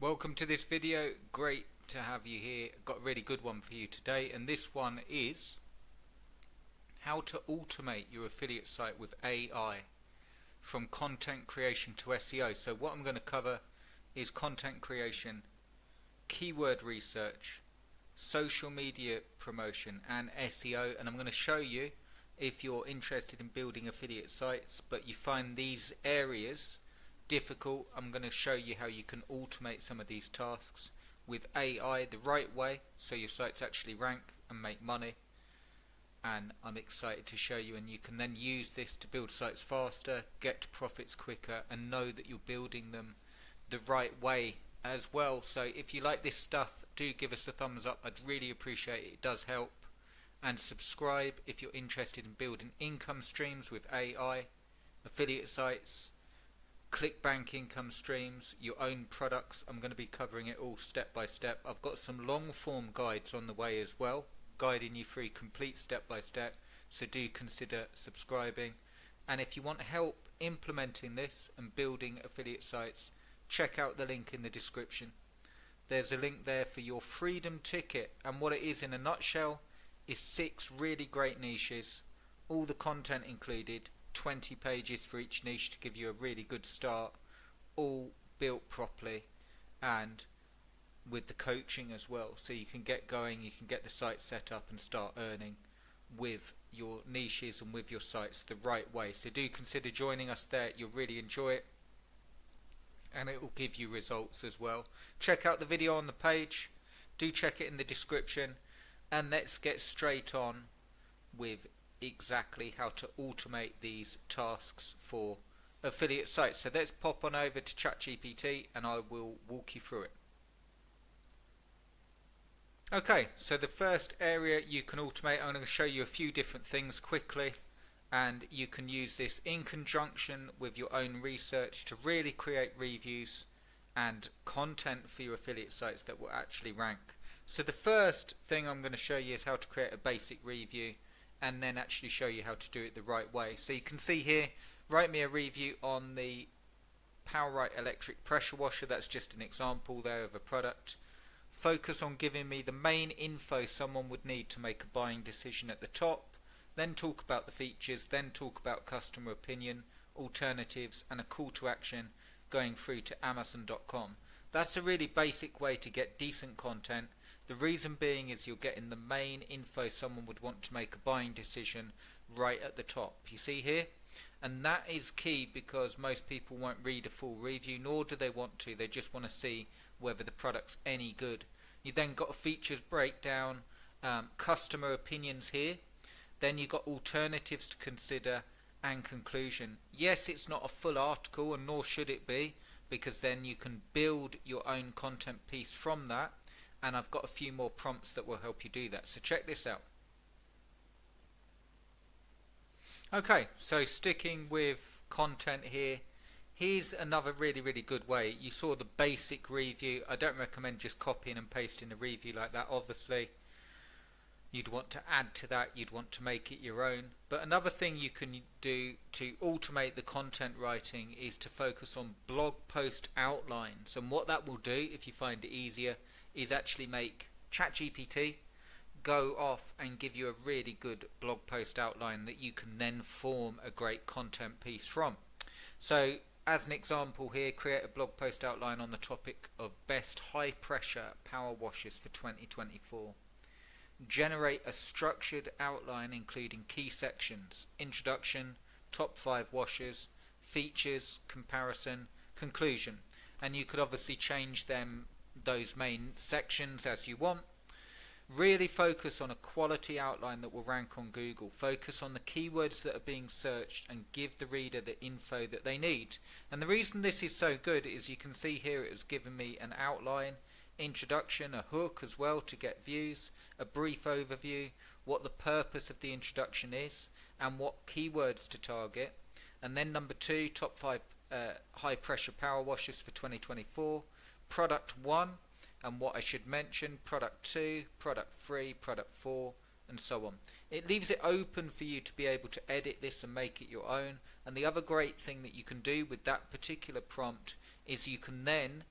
Welcome to this video. Great to have you here. Got a really good one for you today, and this one is how to automate your affiliate site with AI from content creation to SEO. So what I'm going to cover is content creation, keyword research, social media promotion and SEO, and I'm going to show you if you're interested in building affiliate sites but you find these areas difficult. I'm going to show you how you can automate some of these tasks with AI the right way so your sites actually rank and make money, and I'm excited to show you, and you can then use this to build sites faster, get to profits quicker, and know that you're building them the right way as well. So if you like this stuff, do give us a thumbs up. I'd really appreciate it. It does help. And subscribe if you're interested in building income streams with AI, affiliate sites, ClickBank income streams, your own products. I'm going to be covering it all step by step. I've got some long form guides on the way as well, guiding you through complete step by step, so do consider subscribing. And if you want help implementing this and building affiliate sites, check out the link in the description. There's a link there for your freedom ticket, and what it is in a nutshell is 6 really great niches, all the content included, 20 pages for each niche to give you a really good start, all built properly and with the coaching as well, so you can get going, you can get the site set up and start earning with your niches and with your sites the right way. So do consider joining us there. You'll really enjoy it and it will give you results as well. Check out the video on the page, do check it in the description, and let's get straight on with exactly how to automate these tasks for affiliate sites. So let's pop on over to ChatGPT and I will walk you through it. Okay, so the first area you can automate, I'm going to show you a few different things quickly, and you can use this in conjunction with your own research to really create reviews and content for your affiliate sites that will actually rank. So the first thing I'm going to show you is how to create a basic review and then actually show you how to do it the right way. So you can see here, write me a review on the PowerRite electric pressure washer. That's just an example there of a product. Focus on giving me the main info someone would need to make a buying decision at the top, then talk about the features, then talk about customer opinion, alternatives, and a call to action going through to Amazon.com. That's a really basic way to get decent content. The reason being is you're getting the main info someone would want to make a buying decision right at the top. You see here? And that is key because most people won't read a full review, nor do they want to. They just want to see whether the product's any good. You then got a features breakdown, customer opinions here. Then you got alternatives to consider and conclusion. Yes, it's not a full article, and nor should it be, because then you can build your own content piece from that, and I've got a few more prompts that will help you do that. So check this out. Okay, so sticking with content here, here's another really good way. You saw the basic review. I don't recommend just copying and pasting a review like that, obviously. You'd want to add to that, you'd want to make it your own. But another thing you can do to automate the content writing is to focus on blog post outlines. And what that will do, if you find it easier, is actually make ChatGPT go off and give you a really good blog post outline that you can then form a great content piece from. So as an example here, create a blog post outline on the topic of best high pressure power washers for 2024. Generate a structured outline including key sections: introduction, top 5 washers, features, comparison, conclusion. And you could obviously change those main sections as you want. Really focus on a quality outline that will rank on Google. Focus on the keywords that are being searched and give the reader the info that they need. And the reason this is so good is you can see here it has given me an outline, introduction, a hook as well to get views, a brief overview, what the purpose of the introduction is, and what keywords to target. And then number 2, top 5 high pressure power washers for 2024, product 1, and what I should mention, product 2, product 3, product 4, and so on. It leaves it open for you to be able to edit this and make it your own. And the other great thing that you can do with that particular prompt is you can then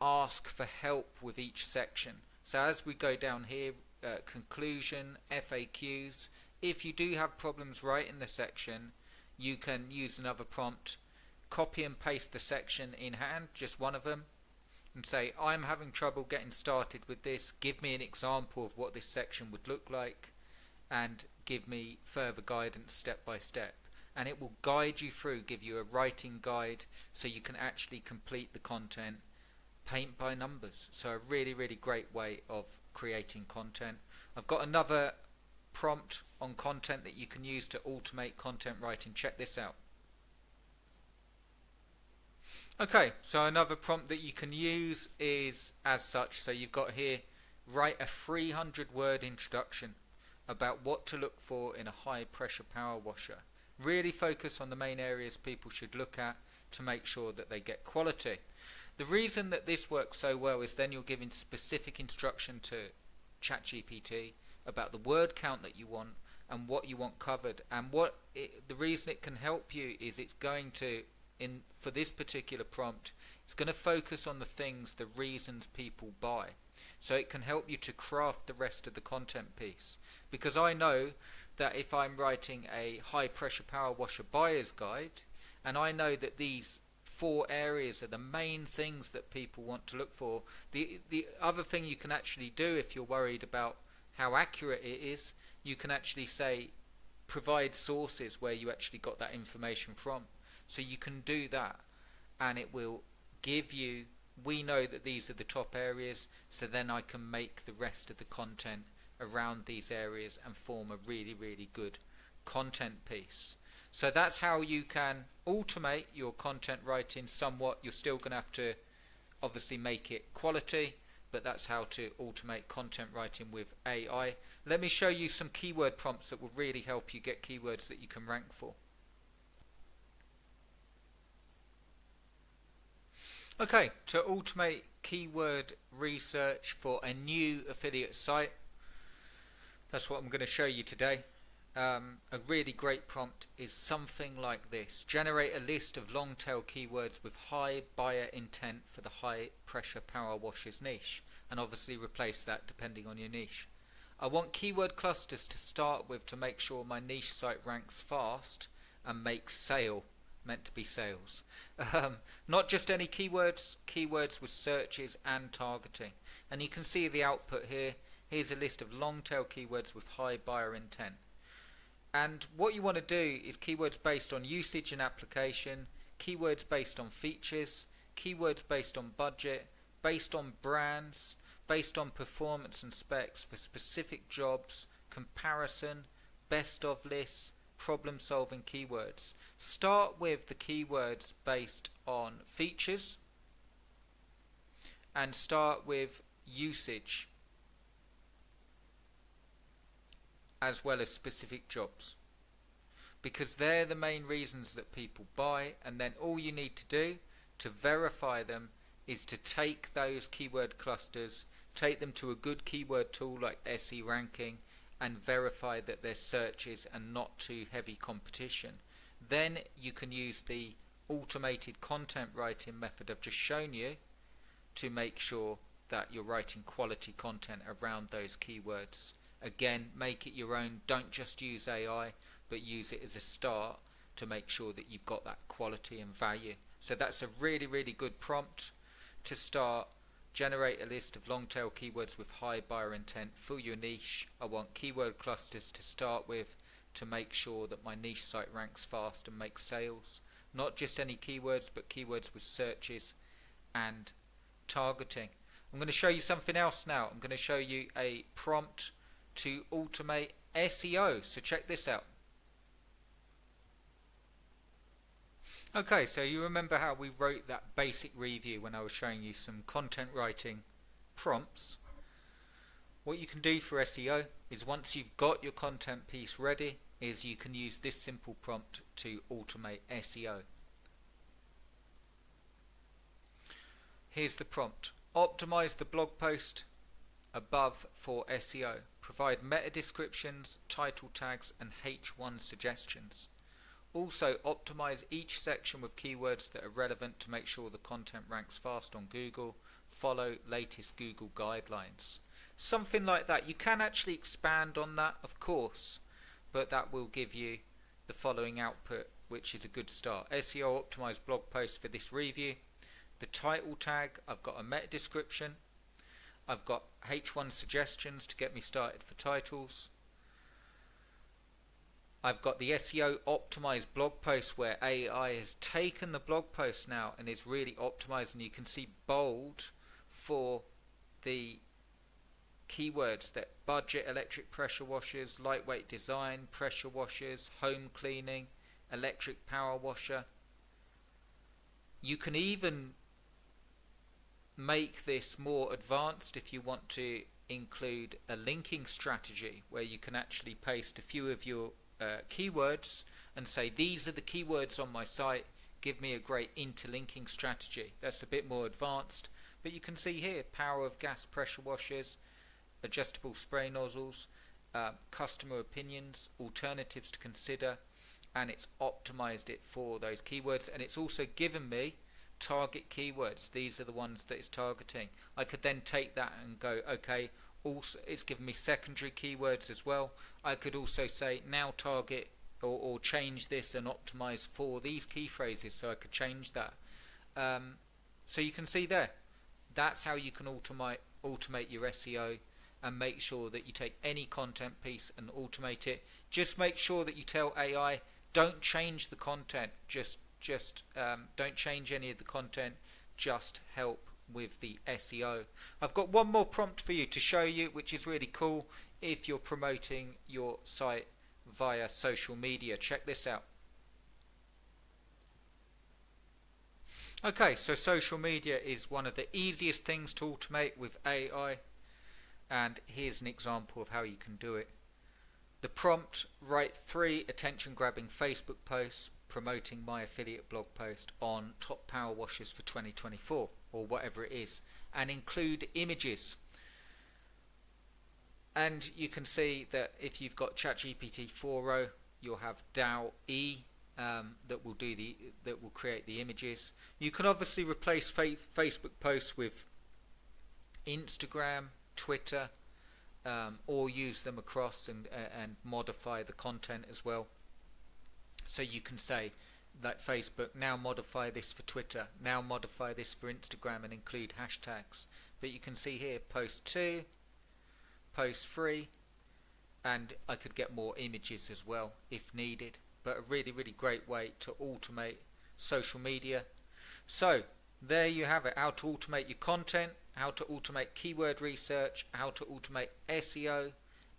ask for help with each section. So as we go down here, conclusion, FAQs, if you do have problems writing the section, you can use another prompt, copy and paste the section in hand, just one of them, and say, I'm having trouble getting started with this, give me an example of what this section would look like, and give me further guidance step by step. And it will guide you through, give you a writing guide, so you can actually complete the content paint by numbers. So a really, really great way of creating content. I've got another prompt on content that you can use to automate content writing. Check this out. Okay, so another prompt that you can use is as such. So you've got here, write a 300 word introduction about what to look for in a high pressure power washer. Really focus on the main areas people should look at to make sure that they get quality. The reason that this works so well is then you're giving specific instruction to chatgpt about the word count that you want and what you want covered. And the reason it can help you is it's going to, for this particular prompt, it's going to focus on the things, the reasons people buy. So it can help you to craft the rest of the content piece. Because I know that if I'm writing a high pressure power washer buyer's guide, and I know that these 4 areas are the main things that people want to look for, the other thing you can actually do if you're worried about how accurate it is, you can actually say provide sources where you actually got that information from. So you can do that, and it will give you, we know that these are the top areas, so then I can make the rest of the content around these areas and form a really, really good content piece. So that's how you can automate your content writing somewhat. You're still going to have to obviously make it quality, but that's how to automate content writing with AI. Let me show you some keyword prompts that will really help you get keywords that you can rank for. Okay, to automate keyword research for a new affiliate site, that's what I'm going to show you today. A really great prompt is something like this. Generate a list of long tail keywords with high buyer intent for the high pressure power washers niche, and obviously replace that depending on your niche. I want keyword clusters to start with to make sure my niche site ranks fast and makes sale, meant to be sales. Not just any keywords, keywords with searches and targeting. And you can see the output here. Here's a list of long tail keywords with high buyer intent. And what you want to do is keywords based on usage and application, keywords based on features, keywords based on budget, based on brands, based on performance and specs for specific jobs, comparison, best of lists, problem solving keywords. Start with the keywords based on features and start with usage as well as specific jobs, because they're the main reasons that people buy. And then all you need to do to verify them is to take those keyword clusters, take them to a good keyword tool like SE ranking, and verify that their searches and not too heavy competition. Then you can use the automated content writing method I've just shown you to make sure that you're writing quality content around those keywords. Again, make it your own. Don't just use AI, but use it as a start to make sure that you've got that quality and value. So that's a really, really good prompt to start. Generate a list of long tail keywords with high buyer intent for your niche. I want keyword clusters to start with to make sure that my niche site ranks fast and makes sales. Not just any keywords, but keywords with searches and targeting. I'm going to show you something else now. I'm going to show you a prompt to automate SEO. So check this out. Okay, so you remember how we wrote that basic review when I was showing you some content writing prompts? What you can do for SEO is once you've got your content piece ready, is you can use this simple prompt to automate SEO. Here's the prompt. Optimize the blog post above for SEO. Provide meta descriptions, title tags and H1 suggestions. Also optimize each section with keywords that are relevant to make sure the content ranks fast on Google. follow latest Google guidelines. Something like that. You can actually expand on that, of course, but that will give you the following output, which is a good start. SEO optimized blog post for this review. The title tag, I've got a meta description. I've got H1 suggestions to get me started for titles. I've got the SEO optimized blog post where AI has taken the blog post now and is really optimized, and you can see bold for the keywords that budget electric pressure washers, lightweight design, pressure washers, home cleaning, electric power washer. You can even make this more advanced if you want to include a linking strategy where you can actually paste a few of your keywords and say, these are the keywords on my site, give me a great interlinking strategy. That's a bit more advanced, but you can see here power of gas pressure washers, adjustable spray nozzles, customer opinions, alternatives to consider, and it's optimized it for those keywords, and it's also given me target keywords. These are the ones that it's targeting. I could then take that and go, okay, also it's given me secondary keywords as well. I could also say now target or change this and optimize for these key phrases, so I could change that. So you can see there, that's how you can automate your SEO and make sure that you take any content piece and automate it. Just make sure that you tell AI, don't change the content, just don't change any of the content, just help with the SEO. I've got one more prompt for you to show you, which is really cool if you're promoting your site via social media. Check this out. Okay, so social media is one of the easiest things to automate with AI, and here's an example of how you can do it. The prompt: write 3 attention grabbing Facebook posts promoting my affiliate blog post on top power washers for 2024, or whatever it is, and include images. And you can see that if you've got ChatGPT 4.0, you'll have DAO-E that will create the images. You can obviously replace Facebook posts with Instagram, Twitter, or use them across and modify the content as well. So you can say that Facebook, now modify this for Twitter, now modify this for Instagram, and include hashtags. But you can see here post 2, post 3, and I could get more images as well if needed. But a really, really great way to automate social media. So there you have it, how to automate your content, how to automate keyword research, how to automate SEO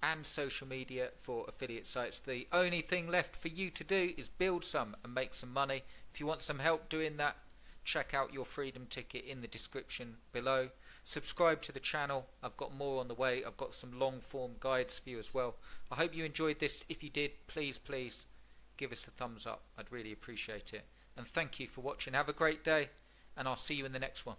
and social media for affiliate sites. The only thing left for you to do is build some and make some money. If you want some help doing that, check out your freedom ticket in the description below. Subscribe to the channel, I've got more on the way. I've got some long form guides for you as well. I hope you enjoyed this. If you did, please give us a thumbs up, I'd really appreciate it. And thank you for watching. Have a great day, and I'll see you in the next one.